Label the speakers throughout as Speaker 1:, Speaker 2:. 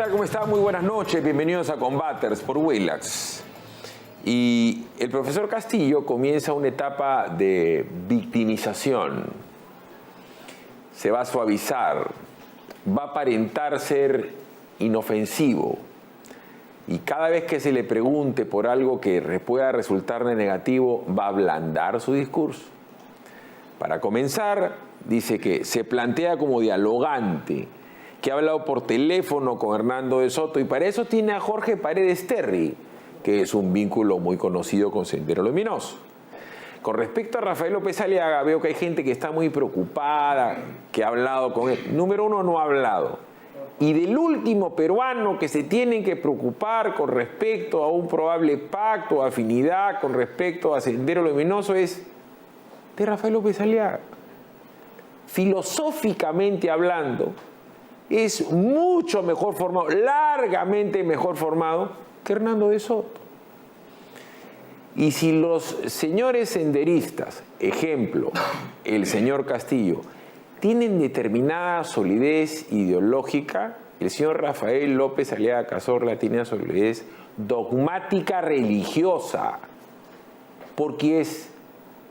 Speaker 1: tal? ¿Cómo están? Muy buenas noches. Bienvenidos a Combaters por Willax. Y el profesor Castillo comienza una etapa de victimización. Se va a suavizar, va a aparentar ser inofensivo. Y cada vez que se le pregunte por algo que pueda resultarle negativo, va a ablandar su discurso. Para comenzar, dice que se plantea como dialogante, que ha hablado por teléfono con Hernando de Soto, y para eso tiene a Jorge Paredes Terry, que es un vínculo muy conocido con Sendero Luminoso. Con respecto a Rafael López Aliaga, veo que hay gente que está muy preocupada, que ha hablado con él. Número uno, no ha hablado. Y del último peruano que se tienen que preocupar con respecto a un probable pacto o afinidad con respecto a Sendero Luminoso es de Rafael López Aliaga. Filosóficamente hablando, es mucho mejor formado, largamente mejor formado que Hernando de Soto. Y si los señores senderistas, ejemplo, el señor Castillo, tienen determinada solidez ideológica, el señor Rafael López Aliaga Cazorla tiene una solidez dogmática religiosa, porque es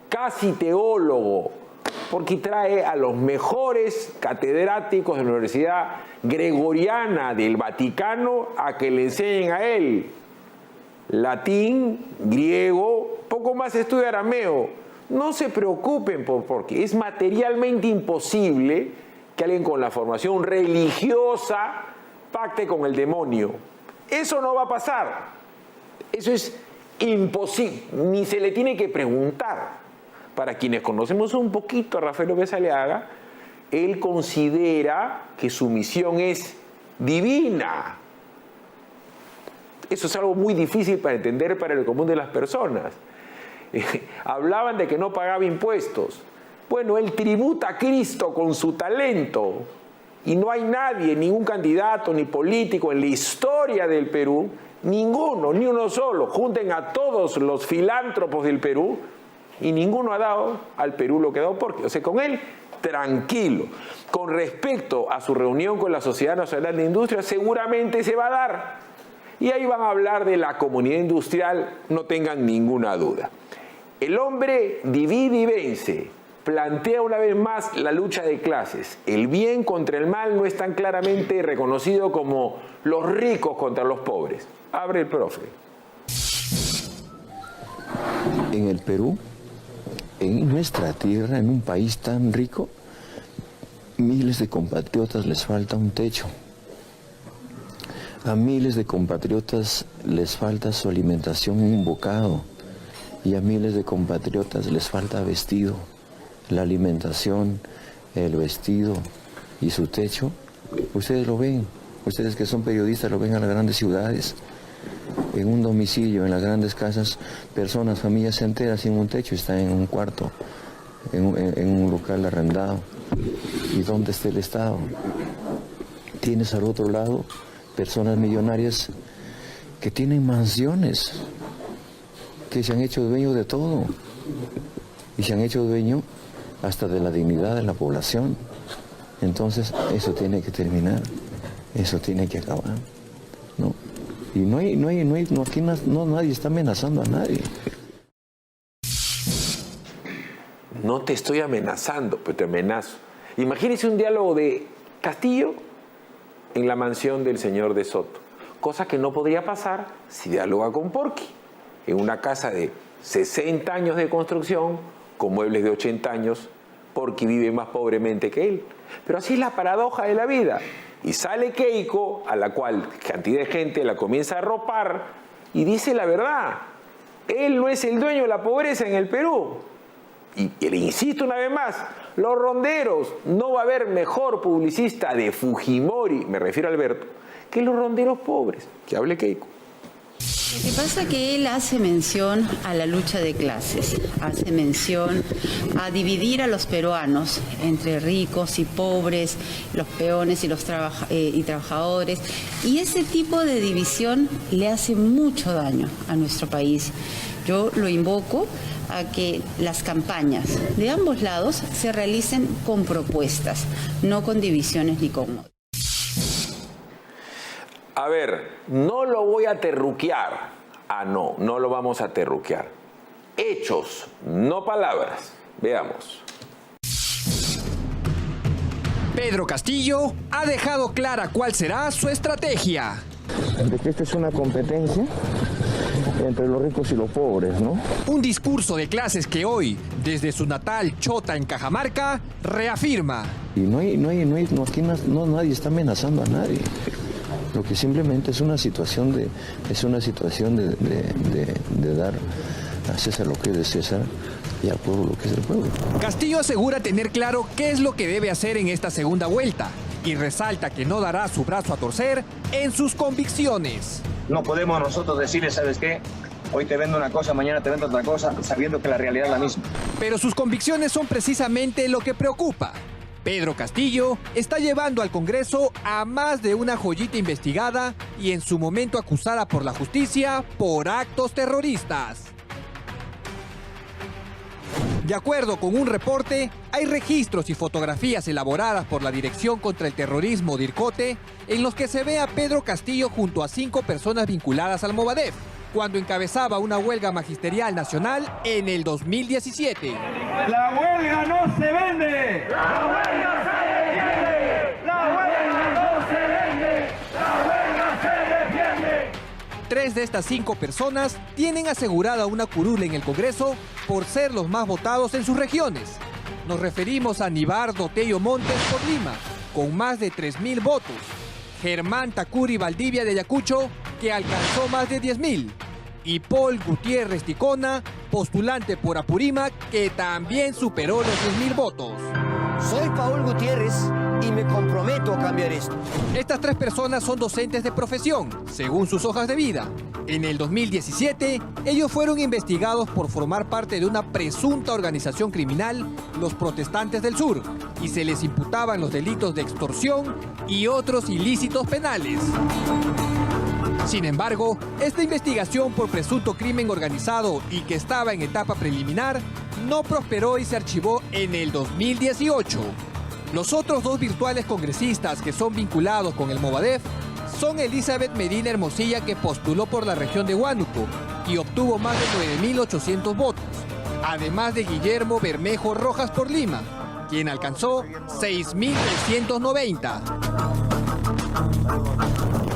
Speaker 1: casi teólogo, porque trae a los mejores catedráticos de la Universidad Gregoriana del Vaticano a que le enseñen a él latín, griego, poco más estudia arameo. No se preocupen porque es materialmente imposible que alguien con la formación religiosa pacte con el demonio. Eso no va a pasar. Eso es imposible, ni se le tiene que preguntar. Para quienes conocemos un poquito a Rafael López Aliaga, él considera que su misión es divina. Eso es algo muy difícil para entender para el común de las personas. Hablaban de que no pagaba impuestos. Bueno, él tributa a Cristo con su talento. Y no hay nadie, ningún candidato ni político en la historia del Perú, ninguno, ni uno solo, junten a todos los filántropos del Perú, y ninguno ha dado al Perú lo que ha dado porque, o sea, con él, tranquilo. Con respecto a su reunión con la Sociedad Nacional de Industria, seguramente se va a dar. Y ahí van a hablar de la comunidad industrial, no tengan ninguna duda. El hombre divide y vence. Plantea una vez más la lucha de clases. El bien contra el mal no es tan claramente reconocido como los ricos contra los pobres. Abre el profe.
Speaker 2: En el Perú, en nuestra tierra, en un país tan rico, miles de compatriotas les falta un techo. A miles de compatriotas les falta su alimentación, un bocado. Y a miles de compatriotas les falta vestido. La alimentación, el vestido y su techo, ustedes lo ven. Ustedes que son periodistas lo ven en las grandes ciudades. En un domicilio, en las grandes casas, personas, familias enteras sin un techo, están en un cuarto, en un local arrendado. ¿Y dónde está el Estado? Tienes al otro lado personas millonarias que tienen mansiones, que se han hecho dueños de todo, y se han hecho dueños hasta de la dignidad de la población. Entonces, eso tiene que terminar, eso tiene que acabar, ¿no? Y aquí nadie está amenazando a nadie.
Speaker 1: No te estoy amenazando, pero te amenazo. Imagínense un diálogo de Castillo en la mansión del señor de Soto, cosa que no podría pasar si dialoga con Porky, en una casa de 60 años de construcción, con muebles de 80 años, Porky vive más pobremente que él. Pero así es la paradoja de la vida. Y sale Keiko, a la cual cantidad de gente la comienza a arropar, y dice la verdad. Él no es el dueño de la pobreza en el Perú. Y le insisto una vez más, los ronderos, no va a haber mejor publicista de Fujimori, me refiero a Alberto, que los ronderos pobres. Que hable Keiko.
Speaker 3: Lo que pasa es que él hace mención a la lucha de clases, hace mención a dividir a los peruanos entre ricos y pobres, los peones y los trabajadores, y ese tipo de división le hace mucho daño a nuestro país. Yo lo invoco a que las campañas de ambos lados se realicen con propuestas, no con divisiones ni con...
Speaker 1: A ver, no lo voy a terruquear. Ah, no, no lo vamos a terruquear. Hechos, no palabras. Veamos.
Speaker 4: Pedro Castillo ha dejado clara cuál será su estrategia.
Speaker 2: De que esta es una competencia entre los ricos y los pobres, ¿no?
Speaker 4: Un discurso de clases que hoy, desde su natal Chota en Cajamarca, reafirma.
Speaker 2: Y aquí nadie está amenazando a nadie. Lo que simplemente es una situación de dar a César lo que es de César y al pueblo lo que es del pueblo.
Speaker 4: Castillo asegura tener claro qué es lo que debe hacer en esta segunda vuelta y resalta que no dará su brazo a torcer en sus convicciones.
Speaker 5: No podemos nosotros decirle, ¿sabes qué? Hoy te vendo una cosa, mañana te vendo otra cosa, sabiendo que la realidad es la misma.
Speaker 4: Pero sus convicciones son precisamente lo que preocupa. Pedro Castillo está llevando al Congreso a más de una joyita investigada y en su momento acusada por la justicia por actos terroristas. De acuerdo con un reporte, hay registros y fotografías elaboradas por la Dirección contra el Terrorismo DIRCOTE en los que se ve a Pedro Castillo junto a 5 personas vinculadas al Movadef, cuando encabezaba una huelga magisterial nacional en el 2017.
Speaker 6: ¡La huelga no se vende! ¡La huelga se defiende! ¡La huelga no se vende! ¡La huelga se defiende!
Speaker 4: 3 de estas 5 personas tienen asegurada una curul en el Congreso por ser los más votados en sus regiones. Nos referimos a Nibardo Tello Montes por Lima, con más de 3.000 votos. Germán Tacuri Valdivia de Ayacucho, que alcanzó más de 10.000. Y Paul Gutiérrez Ticona, postulante por Apurímac, que también superó los 10.000 votos.
Speaker 7: Soy Paul Gutiérrez y me comprometo a cambiar esto.
Speaker 4: Estas 3 personas son docentes de profesión, según sus hojas de vida. En el 2017, ellos fueron investigados por formar parte de una presunta organización criminal, los Protestantes del Sur, y se les imputaban los delitos de extorsión y otros ilícitos penales. Sin embargo, esta investigación por presunto crimen organizado y que estaba en etapa preliminar, no prosperó y se archivó en el 2018. Los otros 2 virtuales congresistas que son vinculados con el Movadef son Elizabeth Medina Hermosilla, que postuló por la región de Huánuco y obtuvo más de 9.800 votos, además de Guillermo Bermejo Rojas por Lima, quien alcanzó 6.390.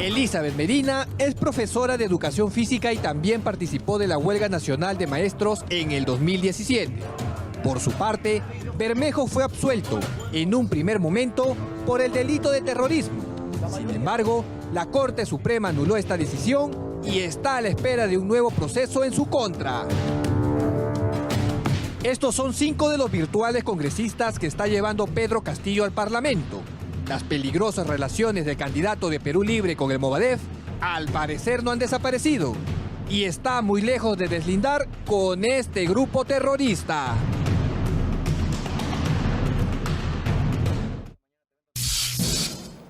Speaker 4: Elizabeth Medina es profesora de educación física y también participó de la huelga nacional de maestros en el 2017. Por su parte, Bermejo fue absuelto en un primer momento por el delito de terrorismo. Sin embargo, la Corte Suprema anuló esta decisión y está a la espera de un nuevo proceso en su contra. Estos son 5 de los virtuales congresistas que está llevando Pedro Castillo al Parlamento. Las peligrosas relaciones del candidato de Perú Libre con el Movadef, al parecer no han desaparecido y está muy lejos de deslindar con este grupo terrorista.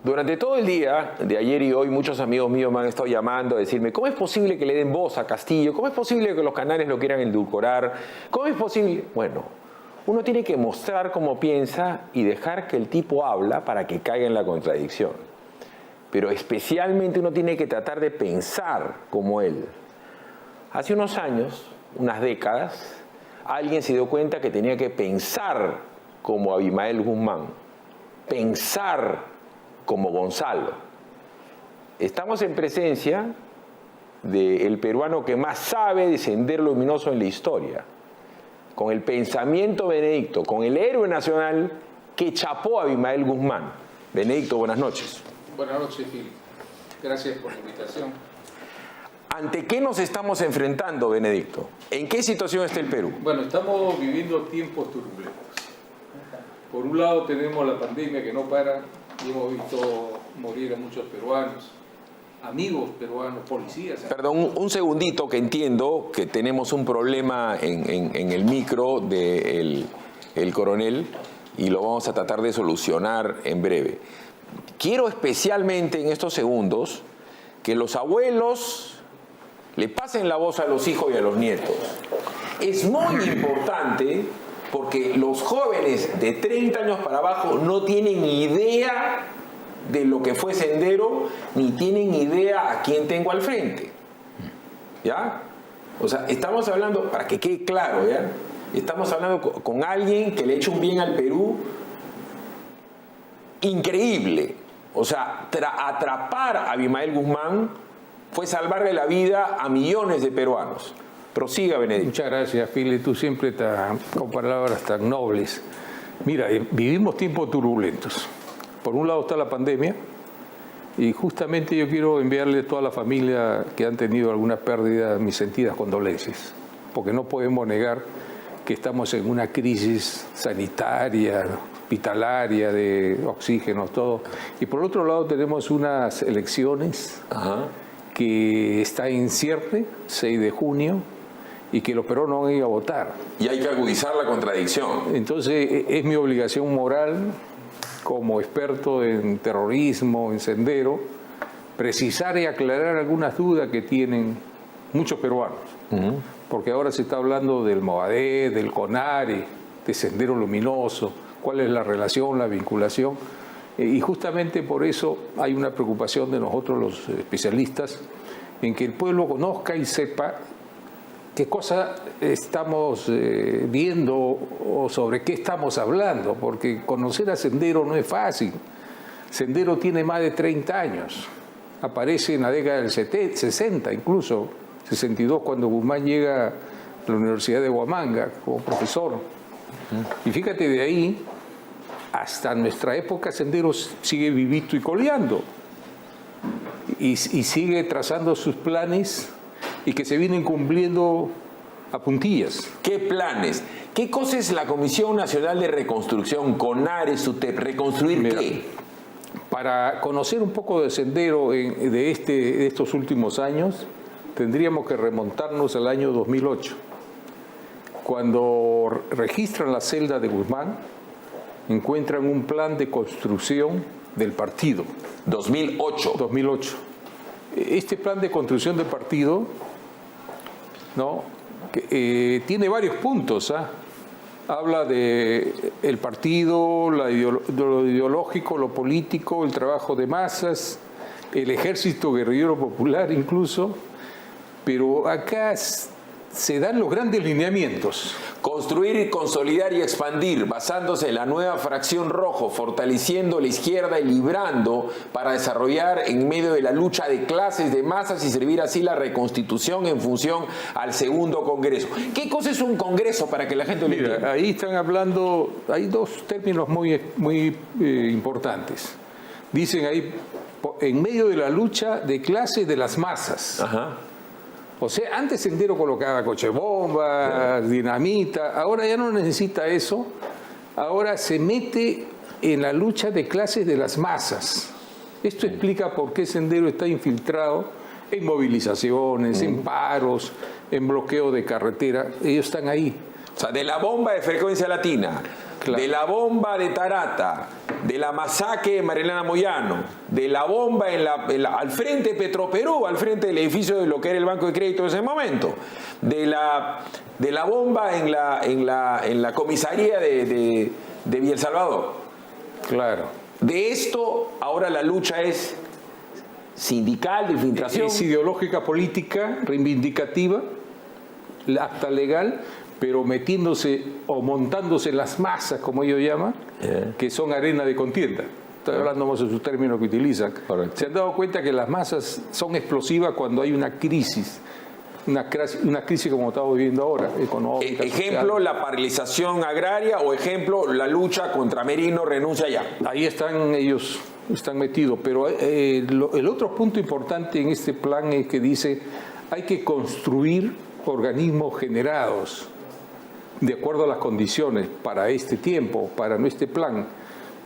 Speaker 1: Durante todo el día de ayer y hoy, muchos amigos míos me han estado llamando a decirme: ¿cómo es posible que le den voz a Castillo? ¿Cómo es posible que los canales lo quieran endulcorar? ¿Cómo es posible? Bueno, uno tiene que mostrar cómo piensa y dejar que el tipo habla para que caiga en la contradicción. Pero especialmente uno tiene que tratar de pensar como él. Hace unos años, unas décadas, alguien se dio cuenta que tenía que pensar como Abimael Guzmán, pensar como Gonzalo. Estamos en presencia del peruano que más sabe de sendero luminoso en la historia, con el pensamiento Benedicto, con el héroe nacional que chapó a Abimael Guzmán. Benedicto, buenas noches.
Speaker 8: Buenas noches, Gil. Gracias por la invitación.
Speaker 1: ¿Ante qué nos estamos enfrentando, Benedicto? ¿En qué situación está el Perú?
Speaker 8: Bueno, estamos viviendo tiempos turbulentos. Por un lado tenemos la pandemia que no para y hemos visto morir a muchos peruanos, amigos peruanos, policías.
Speaker 1: Perdón, un segundito, que entiendo que tenemos un problema en el micro del coronel y lo vamos a tratar de solucionar en breve. Quiero especialmente en estos segundos que los abuelos le pasen la voz a los hijos y a los nietos. Es muy importante porque los jóvenes de 30 años para abajo no tienen idea de lo que fue Sendero, ni tienen idea a quién tengo al frente. ¿Ya? O sea, estamos hablando, para que quede claro, ¿ya? Estamos hablando con alguien que le ha hecho un bien al Perú increíble. O sea, atrapar a Abimael Guzmán fue salvarle la vida a millones de peruanos. Prosiga, Benedicto.
Speaker 8: Muchas gracias, Pili. Tú siempre con palabras tan nobles. Mira, vivimos tiempos turbulentos. Por un lado está la pandemia, y justamente yo quiero enviarle a toda la familia que han tenido alguna pérdida mis sentidas condolencias, porque no podemos negar que estamos en una crisis sanitaria, hospitalaria, de oxígeno, todo. Y por otro lado tenemos unas elecciones que está en cierne, 6 de junio, y que los peruanos van a ir a votar.
Speaker 1: Y hay que agudizar la contradicción.
Speaker 8: Entonces es mi obligación moral, como experto en terrorismo, en Sendero, precisar y aclarar algunas dudas que tienen muchos peruanos. Porque ahora se está hablando del Movadef, del CONARE, de Sendero Luminoso, cuál es la relación, la vinculación. Y justamente por eso hay una preocupación de nosotros los especialistas en que el pueblo conozca y sepa qué cosa estamos viendo o sobre qué estamos hablando, porque conocer a Sendero no es fácil. Sendero tiene más de 30 años, aparece en la década del 60, incluso 62, cuando Guzmán llega a la Universidad de Huamanga como profesor. Y fíjate, de ahí hasta nuestra época Sendero sigue vivito y coleando, y sigue trazando sus planes, y que se vienen cumpliendo a puntillas.
Speaker 1: ¿Qué planes? ¿Qué cosa es la Comisión Nacional de Reconstrucción, CONARE, SUTEP? ¿Reconstruir qué?
Speaker 8: Para conocer un poco de Sendero de estos últimos años, tendríamos que remontarnos al año 2008. Cuando registran la celda de Guzmán, encuentran un plan de construcción del partido.
Speaker 1: 2008.
Speaker 8: 2008. Este plan de construcción del partido, ¿no? Tiene varios puntos. Habla de el partido, lo ideológico, lo político, el trabajo de masas, el ejército guerrillero popular incluso, pero acá se dan los grandes lineamientos.
Speaker 1: Construir, consolidar y expandir, basándose en la nueva fracción rojo, fortaleciendo la izquierda y librando para desarrollar en medio de la lucha de clases, de masas y servir así la reconstitución en función al segundo Congreso. ¿Qué cosa es un Congreso para que la gente lo entienda?
Speaker 8: Ahí están hablando, hay dos términos muy importantes. Dicen ahí, en medio de la lucha de clases de las masas. O sea, antes Sendero colocaba cochebombas, dinamita, ahora ya no necesita eso, ahora se mete en la lucha de clases de las masas. Esto explica por qué Sendero está infiltrado en movilizaciones, en paros, en bloqueo de carretera. Ellos están ahí.
Speaker 1: O sea, de la bomba de Frecuencia Latina, claro, de la bomba de Tarata, de la masacre de Marilena Moyano, de la bomba al frente de Petroperú, al frente del edificio de lo que era el Banco de Crédito en ese momento, de la bomba en la comisaría de Villa El Salvador.
Speaker 8: Claro.
Speaker 1: De esto ahora la lucha es sindical, de infiltración.
Speaker 8: Es ideológica, política, reivindicativa, hasta legal, pero metiéndose o montándose en las masas, como ellos llaman, que son arena de contienda. Estoy hablando más de sus términos que utilizan. Correcto. Se han dado cuenta que las masas son explosivas cuando hay una crisis como estamos viviendo ahora, económica.
Speaker 1: Ejemplo, social. La paralización agraria, o ejemplo, la lucha contra Merino, renuncia ya.
Speaker 8: Ahí están ellos, están metidos. Pero el otro punto importante en este plan es que dice, hay que construir organismos generados de acuerdo a las condiciones para este tiempo, para nuestro plan.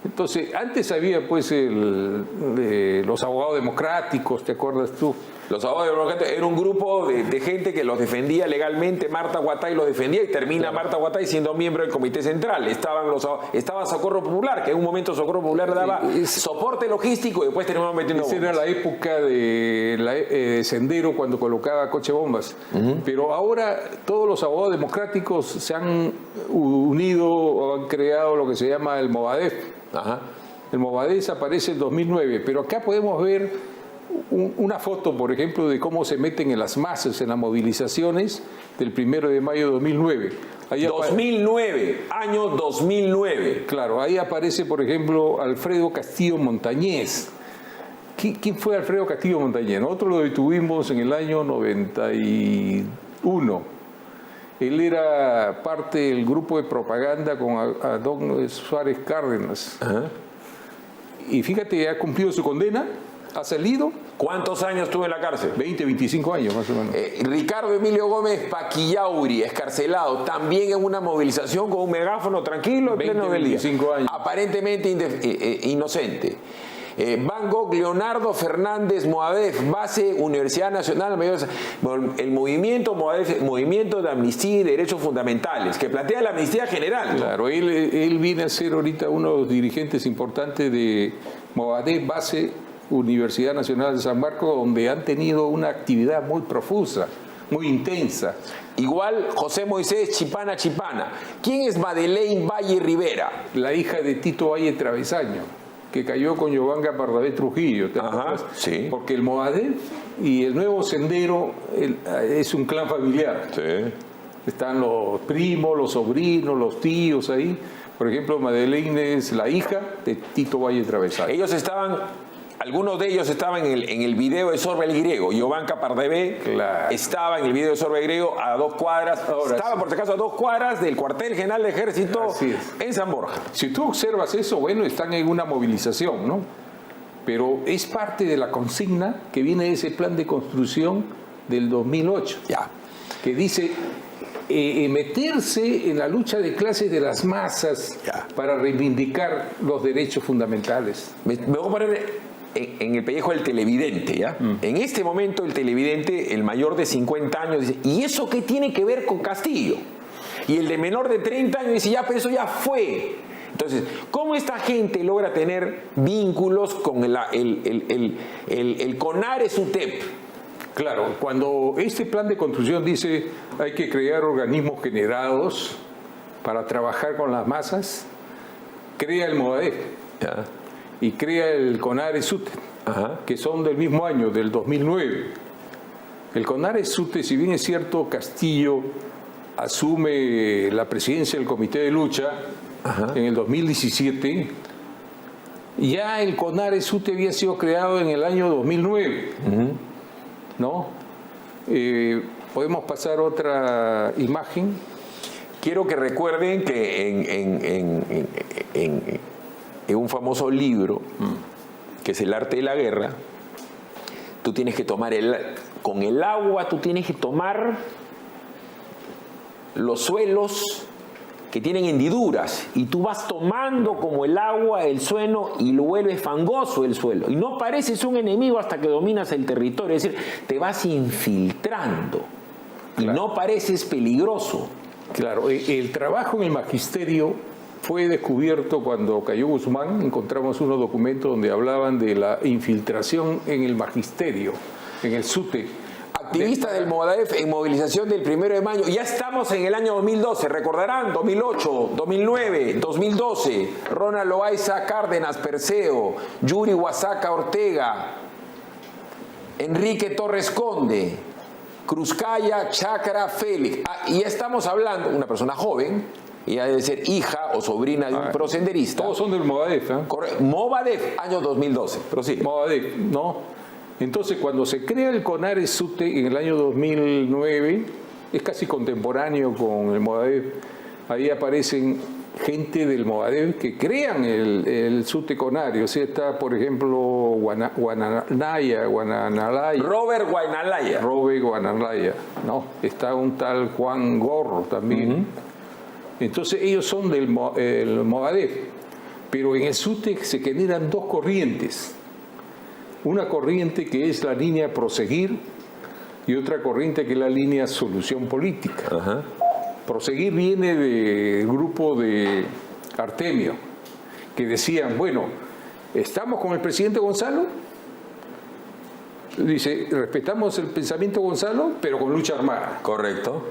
Speaker 8: Entonces, antes había pues los abogados democráticos, ¿te acuerdas tú?
Speaker 1: Los abogados democráticos era un grupo de gente que los defendía legalmente. Marta Guatay los defendía y termina, claro, Marta Guatay siendo miembro del Comité Central. Estaba Socorro Popular, que en un momento Socorro Popular daba soporte logístico y después terminó metiendo bombas.
Speaker 8: Esa era la época de Sendero cuando colocaba cochebombas. Pero ahora todos los abogados democráticos se han unido o han creado lo que se llama el Movadef. El Movadef aparece en 2009, pero acá podemos ver una foto, por ejemplo, de cómo se meten en las masas en las movilizaciones del 1 de mayo de 2009. Ahí
Speaker 1: 2009, año 2009.
Speaker 8: Claro, ahí aparece, por ejemplo, Alfredo Castillo Montañez. ¿Quién fue Alfredo Castillo Montañez? Nosotros lo detuvimos en el año 91. Él era parte del grupo de propaganda con Adón Suárez Cárdenas. Ajá. Y fíjate, ha cumplido su condena, ha salido.
Speaker 1: ¿Cuántos años estuvo en la cárcel?
Speaker 8: 20, 25 años más o menos.
Speaker 1: Ricardo Emilio Gómez Paquillauri, escarcelado, también en una movilización con un megáfono tranquilo en pleno del día.
Speaker 8: 25 años.
Speaker 1: Aparentemente inocente. Van Gogh, Leonardo Fernández Movadef, base Universidad Nacional, el movimiento Movadef, Movimiento de Amnistía y Derechos Fundamentales, que plantea la amnistía general.
Speaker 8: Claro, él viene a ser ahorita uno de los dirigentes importantes de Movadef, base Universidad Nacional de San Marcos, donde han tenido una actividad muy profusa, muy intensa.
Speaker 1: Igual José Moisés Chipana. ¿Quién es Madeleine Valle Rivera?
Speaker 8: La hija de Tito Valle Travesaño, que cayó con Yovanca Pardavé Trujillo.
Speaker 1: Ajá, sí.
Speaker 8: Porque el Movadef y el Nuevo Sendero es un clan familiar.
Speaker 1: Sí.
Speaker 8: Están los primos, los sobrinos, los tíos ahí. Por ejemplo, Madeleine es la hija de Tito Valle Travesaño.
Speaker 1: Algunos de ellos estaban en el video de Sorba el Griego. Yovanca Pardavé estaba en el video de Sorba el Griego a 2 cuadras. Estaba, por si acaso, a 2 cuadras del cuartel general de ejército en San Borja.
Speaker 8: Si tú observas eso, bueno, están en una movilización, ¿no? Pero es parte de la consigna que viene de ese plan de construcción del 2008.
Speaker 1: Ya.
Speaker 8: Que dice meterse en la lucha de clases de las masas para reivindicar los derechos fundamentales.
Speaker 1: Me voy a poner en el pellejo del televidente, ¿ya? En este momento el televidente, el mayor de 50 años, dice, ¿y eso qué tiene que ver con Castillo? Y el de menor de 30 años dice, ya, pero eso ya fue. Entonces, ¿cómo esta gente logra tener vínculos con el CONARES-UTEP?
Speaker 8: Claro, cuando este plan de construcción dice hay que crear organismos generados para trabajar con las masas, crea el Movadef y crea el CONARES-UTE, que son del mismo año, del 2009. El CONARES-UTE, si bien es cierto, Castillo asume la presidencia del Comité de Lucha en el 2017, ya el CONARES-UTE había sido creado en el año 2009. ¿No? Podemos pasar otra imagen.
Speaker 1: Quiero que recuerden que en un famoso libro, que es El arte de la guerra, tú tienes que tomar con el agua, tú tienes que tomar los suelos que tienen hendiduras, y tú vas tomando como el agua el suelo y lo vuelves fangoso el suelo, y no pareces un enemigo hasta que dominas el territorio, es decir, te vas infiltrando y no pareces peligroso.
Speaker 8: Claro, el trabajo en el magisterio fue descubierto cuando cayó Guzmán. Encontramos unos documentos donde hablaban de la infiltración en el magisterio, en el SUTE.
Speaker 1: Activista del Movadef en movilización del 1 de mayo. Ya estamos en el año 2012, recordarán, 2008, 2009, 2012. Ronald Loaiza Cárdenas Perseo, Yuri Huasaca Ortega, Enrique Torres Conde, Cruzcaya Chácara Félix. Y ya estamos hablando, una persona joven, ella debe ser hija o sobrina de un prosenderista.
Speaker 8: Todos son del Movadef, ¿eh?
Speaker 1: Movadef, año 2012. Pero sí.
Speaker 8: Movadef, ¿no? Entonces, cuando se crea el CONARES-UTE en el año 2009, es casi contemporáneo con el Movadef. Ahí aparecen gente del Movadef que crean el SUTE CONARES. O sea, está, por ejemplo, Guanalaya.
Speaker 1: Robert
Speaker 8: Guanalaya, ¿no? Está un tal Juan Gorro también. Entonces, ellos son del Movadef. Pero en el SUTE se generan dos corrientes. Una corriente que es la línea Proseguir y otra corriente que es la línea Solución Política. Proseguir viene del grupo de Artemio, que decían, bueno, ¿estamos con el presidente Gonzalo? Dice, respetamos el pensamiento Gonzalo, pero con lucha armada.
Speaker 1: Correcto.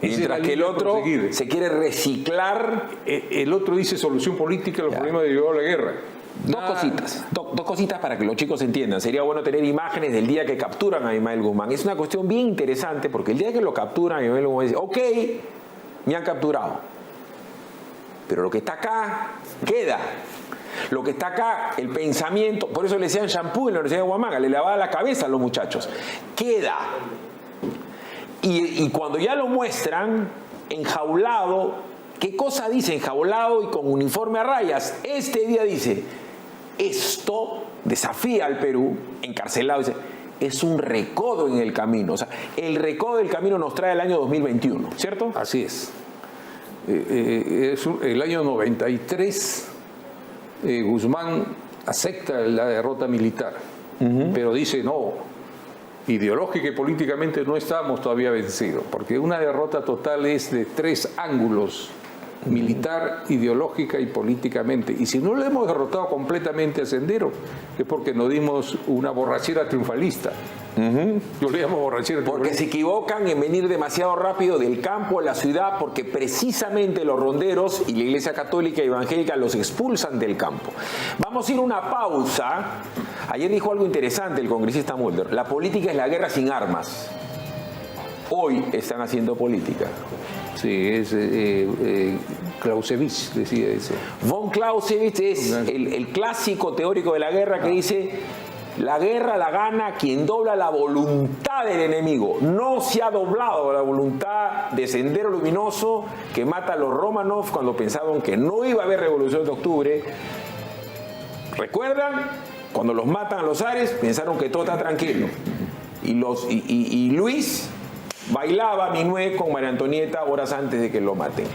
Speaker 1: Mientras que el otro se quiere reciclar.
Speaker 8: El otro dice solución política a los problemas derivados de la guerra.
Speaker 1: Dos cositas para que los chicos entiendan. Sería bueno tener imágenes del día que capturan a Abimael Guzmán. Es una cuestión bien interesante porque el día que lo capturan, Abimael Guzmán dice, ok, me han capturado. Pero lo que está acá, queda. Lo que está acá, el pensamiento, por eso le decían shampoo en la Universidad de Huamanga, le lavaba la cabeza a los muchachos. Queda. Y cuando ya lo muestran, enjaulado, ¿qué cosa dice? Enjaulado y con uniforme a rayas. Este día dice, esto desafía al Perú, encarcelado, dice, es un recodo en el camino. O sea, el recodo del camino nos trae el año 2021, ¿cierto?
Speaker 8: Así es. El año 93, Guzmán acepta la derrota militar, pero dice, no, ideológica y políticamente no estamos todavía vencidos, porque una derrota total es de 3 ángulos, militar, ideológica y políticamente. Y si no lo hemos derrotado completamente a Sendero, es porque nos dimos una borrachera triunfalista. Yo le llamo borrachera triunfalista.
Speaker 1: Porque se equivocan en venir demasiado rápido del campo a la ciudad, porque precisamente los ronderos y la Iglesia Católica y Evangélica los expulsan del campo. Vamos a ir a una pausa. Ayer dijo algo interesante el congresista Mulder. La política es la guerra sin armas. Hoy están haciendo política.
Speaker 8: Sí, es Clausewitz, decía eso.
Speaker 1: Von Clausewitz es el clásico teórico de la guerra que dice: la guerra la gana quien dobla la voluntad del enemigo. No se ha doblado la voluntad de Sendero Luminoso, que mata a los Romanov cuando pensaban que no iba a haber revolución de octubre. ¿Recuerdan? Cuando los matan a los Ares, pensaron que todo está tranquilo. Y Luis bailaba minué con María Antonieta horas antes de que lo maten.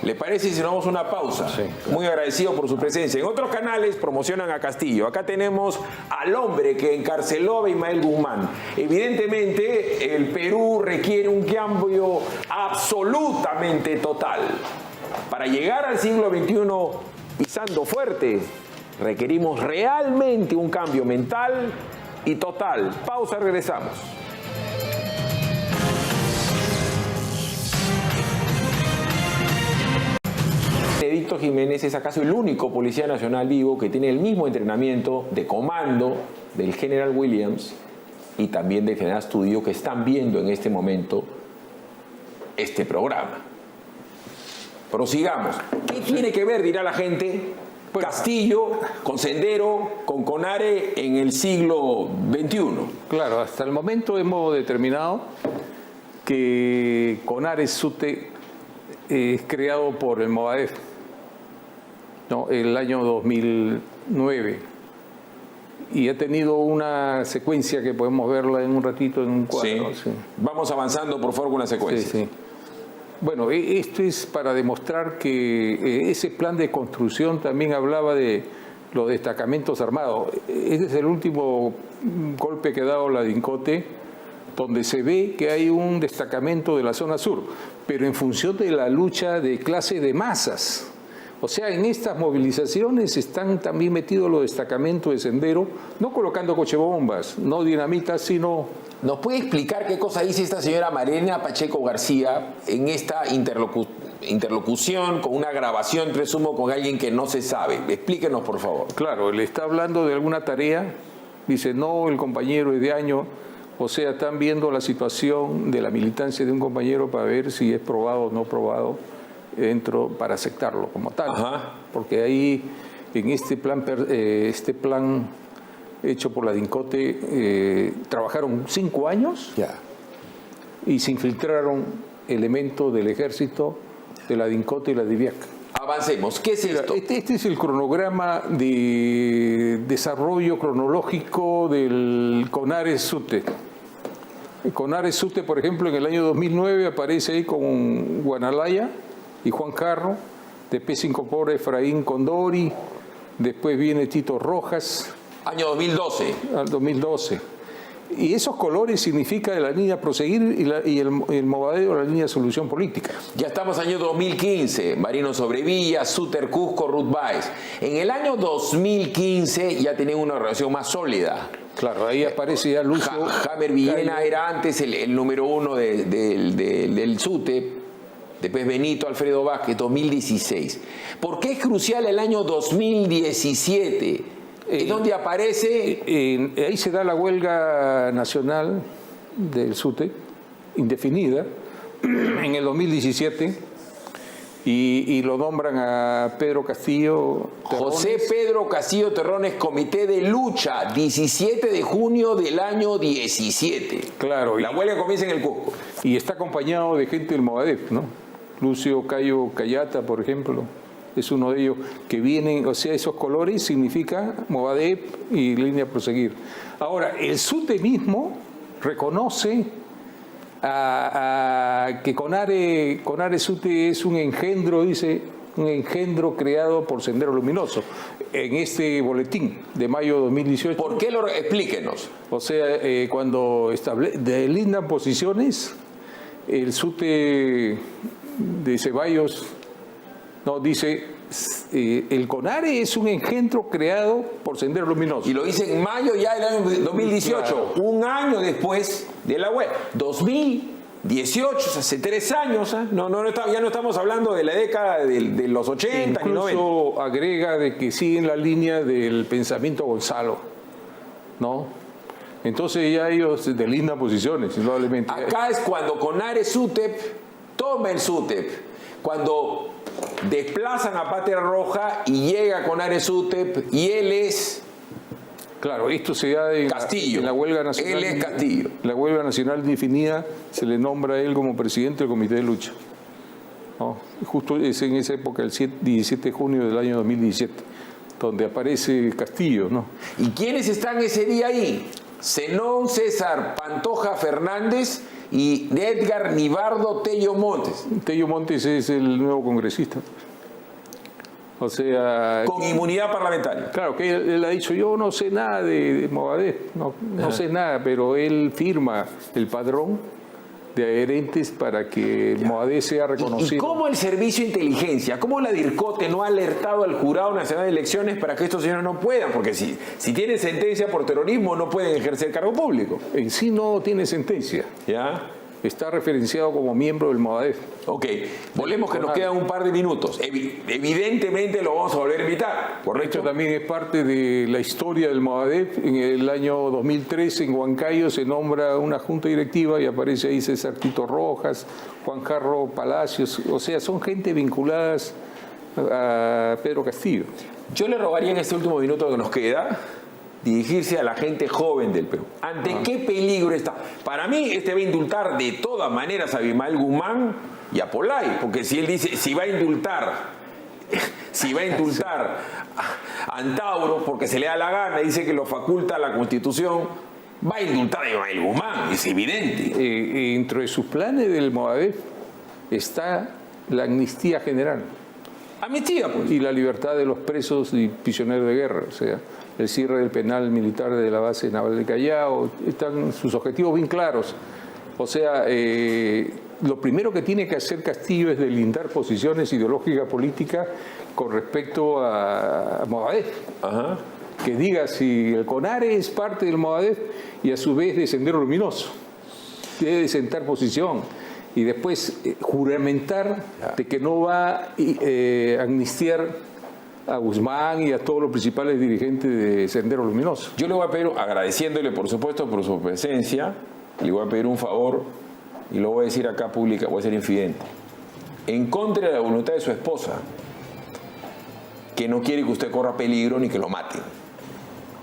Speaker 1: ¿Le parece si nos damos una pausa? Sí, claro. Muy agradecido por su presencia. En otros canales promocionan a Castillo. Acá tenemos al hombre que encarceló a Abimael Guzmán. Evidentemente, el Perú requiere un cambio absolutamente total. Para llegar al siglo XXI pisando fuerte, requerimos realmente un cambio mental y total. Pausa, regresamos. Benedicto Jiménez es acaso el único policía nacional vivo que tiene el mismo entrenamiento de comando del general Williams y también del general Astudillo, que están viendo en este momento este programa. Prosigamos. ¿Qué tiene que ver, dirá la gente, Castillo con Sendero, con CONARE en el siglo XXI?
Speaker 8: Claro, hasta el momento hemos determinado que CONARE SUTE es creado por el Movadef, ¿no? El año 2009, y ha tenido una secuencia que podemos verla en un ratito en un cuadro.
Speaker 1: Sí. Sí. Vamos avanzando, por favor, con la secuencia.
Speaker 8: Sí, sí. Bueno, esto es para demostrar que ese plan de construcción también hablaba de los destacamentos armados. Este es el último golpe que ha dado la DINCOTE, donde se ve que hay un destacamento de la zona sur, pero en función de la lucha de clase de masas. O sea, en estas movilizaciones están también metidos los destacamentos de Sendero, no colocando cochebombas, no dinamitas, sino...
Speaker 1: ¿Nos puede explicar qué cosa dice esta señora Mariana Pacheco García en esta interlocución con una grabación, presumo, con alguien que no se sabe? Explíquenos, por favor.
Speaker 8: Claro, le está hablando de alguna tarea, dice, no, el compañero es de año, o sea, están viendo la situación de la militancia de un compañero para ver si es probado o no probado dentro, para aceptarlo como tal. Ajá. Porque ahí, en este plan hecho por la DINCOTE, trabajaron 5 años y se infiltraron elementos del ejército, de la DINCOTE y la DIVIAC.
Speaker 1: Avancemos. ¿Qué es esto?
Speaker 8: Este es el cronograma de desarrollo cronológico del CONARE SUTE. El CONARE SUTE, por ejemplo, en el año 2009 aparece ahí con Guanalaya y Juan Carro, después se incorpora Efraín Condori, después viene Tito Rojas.
Speaker 1: Año 2012.
Speaker 8: Al 2012. Y esos colores significa la línea proseguir y el movadero, la línea de solución política.
Speaker 1: Ya estamos año 2015, Marino Sobrevilla, Suter Cusco, Ruth Báez. En el año 2015 ya tenían una relación más sólida.
Speaker 8: Claro, ahí aparece ya Lucio.
Speaker 1: Jamer Villena era antes el número 1 del SUTE. después Benito Alfredo Vázquez, 2016. ¿Por qué es crucial el año 2017? Es donde aparece...
Speaker 8: ahí se da la huelga nacional del SUTE, indefinida, en el 2017, y lo nombran a Pedro Castillo Terrones.
Speaker 1: José Pedro Castillo Terrones, Comité de Lucha, 17 de junio del año 17.
Speaker 8: Claro.
Speaker 1: La huelga comienza en el Cusco.
Speaker 8: Y está acompañado de gente del Movadef, ¿no? Lucio Cayo Cayata, por ejemplo, es uno de ellos, que vienen, o sea, esos colores significa Movadef y línea a proseguir. Ahora, el SUTE mismo reconoce que Conare SUTE es un engendro, dice, un engendro creado por Sendero Luminoso, en este boletín de mayo de 2018.
Speaker 1: ¿Por qué? Explíquenos.
Speaker 8: O sea, cuando delindan posiciones, el SUTE de Ceballos dice, el CONARE es un engendro creado por Sendero Luminoso.
Speaker 1: Y lo dice en mayo ya del año 2018, claro. Un año después de la huelga. 2018, hace 3 años, ¿eh? Ya no estamos hablando de la década de los 80 ni 90.
Speaker 8: Incluso agrega de que siguen la línea del pensamiento Gonzalo, ¿no? Entonces ya ellos delindan posiciones, indudablemente.
Speaker 1: Acá es cuando Conare SUTEP toma el SUTEP, cuando desplazan a Patria Roja y llega Conare SUTEP y él es...
Speaker 8: Claro, esto se da en la huelga nacional.
Speaker 1: Él es Castillo.
Speaker 8: La huelga nacional definida, se le nombra a él como presidente del Comité de Lucha. ¿No? Justo es en esa época, el 17 de junio del año 2017, donde aparece Castillo, ¿no?
Speaker 1: ¿Y quiénes están ese día ahí? Zenón César Pantoja Fernández y Edgar Nibardo Tello Montes.
Speaker 8: Tello Montes es el nuevo congresista. O sea...
Speaker 1: Con inmunidad parlamentaria.
Speaker 8: Claro, que él ha dicho, yo no sé nada de Movadef, no sé nada, pero él firma el padrón de adherentes para que Movadef sea reconocido.
Speaker 1: ¿Y cómo el Servicio de Inteligencia, cómo la DIRCOTE no ha alertado al Jurado Nacional de Elecciones para que estos señores no puedan? Porque si tienen sentencia por terrorismo no pueden ejercer cargo público.
Speaker 8: En sí no tiene sentencia.
Speaker 1: ¿Ya?
Speaker 8: Está referenciado como miembro del Movadef.
Speaker 1: Ok, volvemos que nos quedan un par de minutos. Evidentemente lo vamos a volver a invitar, ¿correcto?
Speaker 8: Esto también es parte de la historia del Movadef. En el año 2013 en Huancayo se nombra una junta directiva y aparece ahí César Tito Rojas, Juan Jarro Palacios. O sea, son gente vinculadas a Pedro Castillo.
Speaker 1: Yo le rogaría en este último minuto que nos queda dirigirse a la gente joven del Perú. ¿Ante qué peligro está? Para mí, va a indultar de todas maneras a Abimael Guzmán y a Polay, porque si él dice, si va a indultar a Antauro porque se le da la gana, dice que lo faculta la Constitución, va a indultar a Abimael Guzmán, es evidente.
Speaker 8: Dentro de sus planes del Movadef está la amnistía general.
Speaker 1: Amnistía, pues.
Speaker 8: Y la libertad de los presos y prisioneros de guerra, o sea, el cierre del penal militar de la base naval de Callao, están sus objetivos bien claros. O sea, lo primero que tiene que hacer Castillo es delindar posiciones ideológicas políticas con respecto a Movadef. Ajá. Que diga si el CONARE es parte del Movadef y a su vez de Sendero Luminoso. Debe sentar posición y después juramentar de que no va a amnistiar a Guzmán y a todos los principales dirigentes de Sendero Luminoso.
Speaker 1: Yo le voy a pedir, agradeciéndole por supuesto por su presencia, le voy a pedir un favor y lo voy a decir acá pública, voy a ser infidente. En contra de la voluntad de su esposa, que no quiere que usted corra peligro ni que lo maten,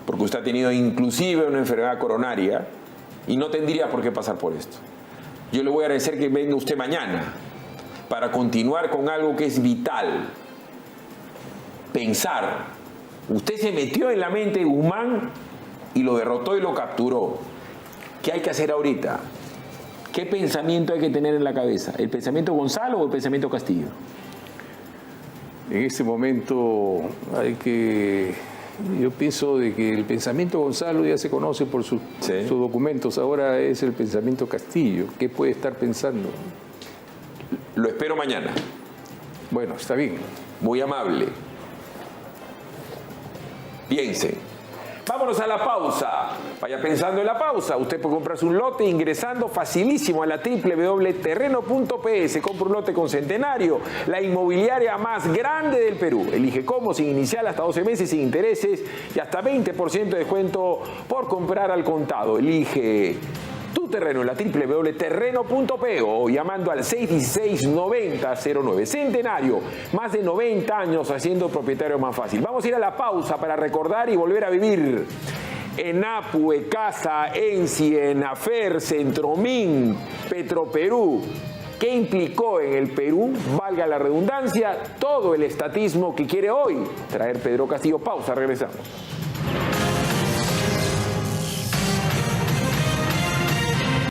Speaker 1: porque usted ha tenido inclusive una enfermedad coronaria y no tendría por qué pasar por esto. Yo le voy a agradecer que venga usted mañana para continuar con algo que es vital. Pensar. Usted se metió en la mente de Guzmán y lo derrotó y lo capturó. ¿Qué hay que hacer ahorita? ¿Qué pensamiento hay que tener en la cabeza? ¿El pensamiento Gonzalo o el pensamiento Castillo?
Speaker 8: En este momento yo pienso de que el pensamiento Gonzalo ya se conoce por sus documentos, ahora es el pensamiento Castillo. ¿Qué puede estar pensando?
Speaker 1: Lo espero mañana.
Speaker 8: Bueno, está bien.
Speaker 1: Muy amable. Piense. Vámonos. Vámonos a la pausa. Vaya pensando en la pausa. Usted puede comprarse un lote ingresando facilísimo a la www.terreno.pe. Se compra un lote con Centenario, la inmobiliaria más grande del Perú. Elige cómo, sin inicial, hasta 12 meses, sin intereses y hasta 20% de descuento por comprar al contado. Elige tu terreno en la www.terreno.pe o llamando al 616-9009. Centenario, más de 90 años haciendo propietario más fácil. Vamos a ir a la pausa para recordar y volver a vivir. ENAPU, ECASA, ENSI, ENAFER, Centromin, Petroperú. ¿Qué implicó en el Perú, valga la redundancia, todo el estatismo que quiere hoy traer Pedro Castillo? Pausa, regresamos.